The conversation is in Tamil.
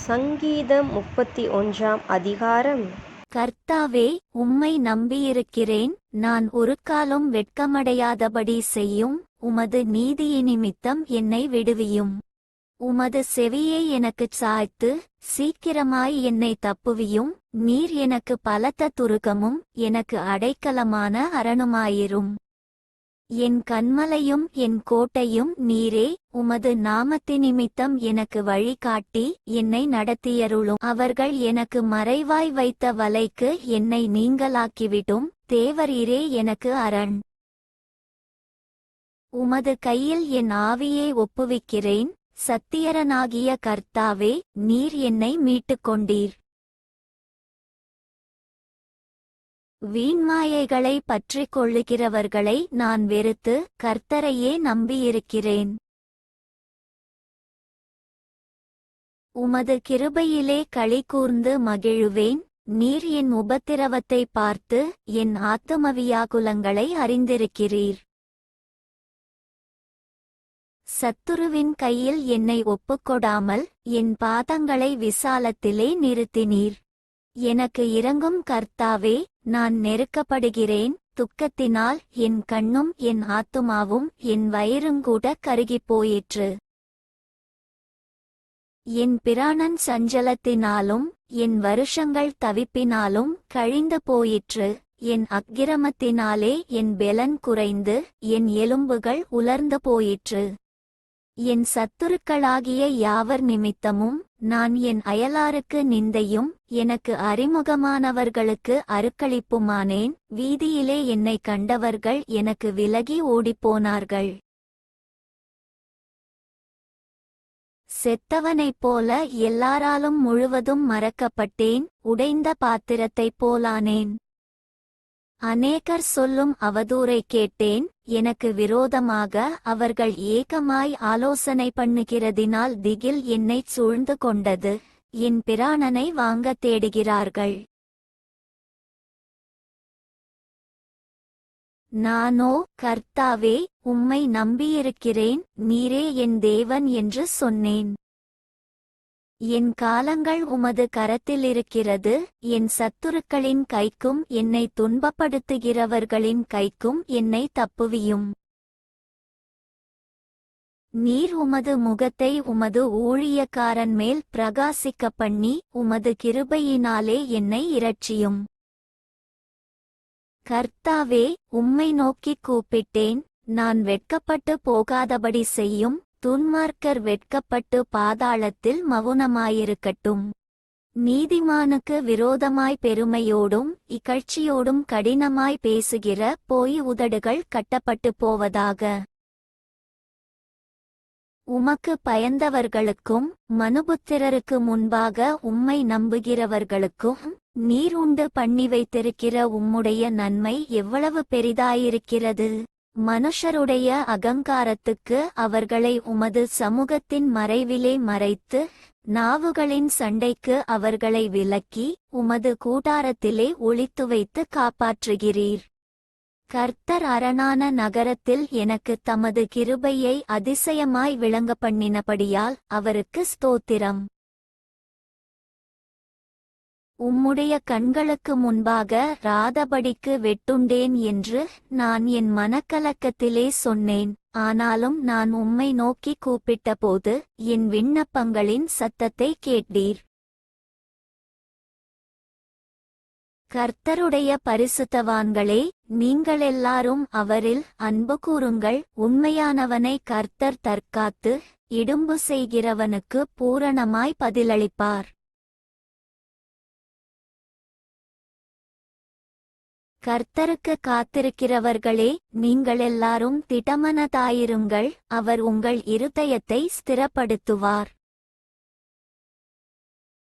சங்கீதம் 31 அதிகாரம். கர்த்தாவே, உம்மை நம்பியிருக்கிறேன். நான் ஒருக்காலும் வெட்கமடையாதபடி செய்யும். உமது நீதியினிமித்தம் என்னை விடுவியும். உமது செவியை எனக்குச் சாய்த்து சீக்கிரமாய் என்னை தப்புவியும். நீர் எனக்கு பலத்த துருகமும் எனக்கு அடைக்கலமான அரணுமாயிரும். என் கன்மலையும் என் கோட்டையும் நீரே. உமது நாமத்தினிமித்தம் எனக்கு வழிகாட்டி என்னை நடத்தியருளும். அவர்கள் எனக்கு மறைவாய் வைத்த வலைக்கு என்னை நீங்கலாக்கிவிடும். தேவரீரே எனக்கு அரண். உமது கையில் என் ஆவியை ஒப்புவிக்கிறேன். சத்தியரனாகிய கர்த்தாவே, நீர் என்னை மீட்டுக்கொண்டீர். வீண்மாயைகளை பற்றிக் கொள்ளுகிறவர்களை நான் வெறுத்து கர்த்தரையே நம்பியிருக்கிறேன். உமது கிருபையிலே களி கூர்ந்து மகிழுவேன். நீர் என் உபத்திரவத்தை பார்த்து என் ஆத்துமவியாகுலங்களை அறிந்திருக்கிறீர். சத்துருவின் கையில் என்னை ஒப்புக்கொடாமல் என் பாதங்களை விசாலத்திலே நிறுத்தினீர். எனக்கு இரங்கும் கர்த்தாவே, நான் நெருக்கப்படுகிறேன். துக்கத்தினால் என் கண்ணும் என் ஆத்துமாவும் என் வயிறுங்கூட கருகிப் போயிற்று. என் பிராணன் சஞ்சலத்தினாலும் என் வருஷங்கள் தவிப்பினாலும் கழிந்து போயிற்று. என் அக்கிரமத்தினாலே என் பெலன் குறைந்து என் எலும்புகள் உலர்ந்து போயிற்று. என் சத்துருக்களாகிய யாவர் நிமித்தமும் நான் என் அயலாருக்கு நிந்தையும் எனக்கு அறிமுகமானவர்களுக்கு அருக்களிப்புமானேன். வீதியிலே என்னை கண்டவர்கள் எனக்கு விலகி ஓடிப்போனார்கள். செத்தவனைப் போல எல்லாராலும் முழுவதும் மறக்கப்பட்டேன். உடைந்த பாத்திரத்தைப் போலானேன். அநேகர் சொல்லும் அவதூறை கேட்டேன். எனக்கு விரோதமாக அவர்கள் ஏகமாய் ஆலோசனை பண்ணுகிறதினால் திகில் என்னைச் சூழ்ந்து கொண்டது. என் பிராணனை வாங்கத் தேடுகிறார்கள். நானோ, கர்த்தாவே, உம்மை நம்பியிருக்கிறேன். நீரே என் தேவன் என்று சொன்னேன். என் காலங்கள் உமது கரத்திலிருக்கிறது. என் சத்துருக்களின் கைக்கும் என்னை துன்பப்படுத்துகிறவர்களின் கைக்கும் என்னை தப்புவியும். நீர் உமது முகத்தை உமது ஊழியக்காரன் மேல் பிரகாசிக்க பண்ணி உமது கிருபையினாலே என்னை இரட்சியும். கர்த்தாவே, உம்மை நோக்கிக் கூப்பிட்டேன். நான் வெட்கப்பட்டு போகாதபடி செய்யும். துன்மார்க்கர் வெட்கப்பட்டு பாதாளத்தில் மவுனமாயிருக்கட்டும். நீதிமானுக்கு விரோதமாய் பெருமையோடும் இகழ்ச்சியோடும் கடினமாய் பேசுகிற போய் உதடுகள் கட்டப்பட்டு போவதாக. உமக்கு பயந்தவர்களுக்கும் மனுபுத்திரருக்கு முன்பாக உம்மை நம்புகிறவர்களுக்கும் நீர் உண்டு பண்ணி வைத்திருக்கிற உம்முடைய நன்மை எவ்வளவு பெரிதாயிருக்கிறது. மனுஷருடைய அகங்காரத்துக்கு அவர்களை உமது சமூகத்தின் மறைவிலே மறைத்து நாவுகளின் சண்டைக்கு அவர்களை விலக்கி உமது கூடாரத்திலே ஒளித்து வைத்து காப்பாற்றுகிறீர். கர்த்தர் அரணான நகரத்தில் எனக்கு தமது கிருபையை அதிசயமாய் விளங்க பண்ணினபடியால் அவருக்கு ஸ்தோத்திரம். உம்முடைய கண்களுக்கு முன்பாக ராதபடிக்கு வெட்டுண்டேன் என்று நான் என் மனக்கலக்கத்திலே சொன்னேன். ஆனாலும் நான் உம்மை நோக்கி கூப்பிட்டபோது என் விண்ணப்பங்களின் சத்தத்தை கேட்டீர். கர்த்தருடைய பரிசுத்தவான்களே, நீங்களெல்லாரும் அவரில் அன்பு கூருங்கள். உண்மையானவனை கர்த்தர் தற்காத்து இடும்பு செய்கிறவனுக்கு பூரணமாய் பதிலளிப்பார். கர்த்தருக்கு காத்திருக்கிறவர்களே, நீங்களெல்லாரும் திடமனதாயிருங்கள். அவர் உங்கள் இருதயத்தை ஸ்திரப்படுத்துவார்.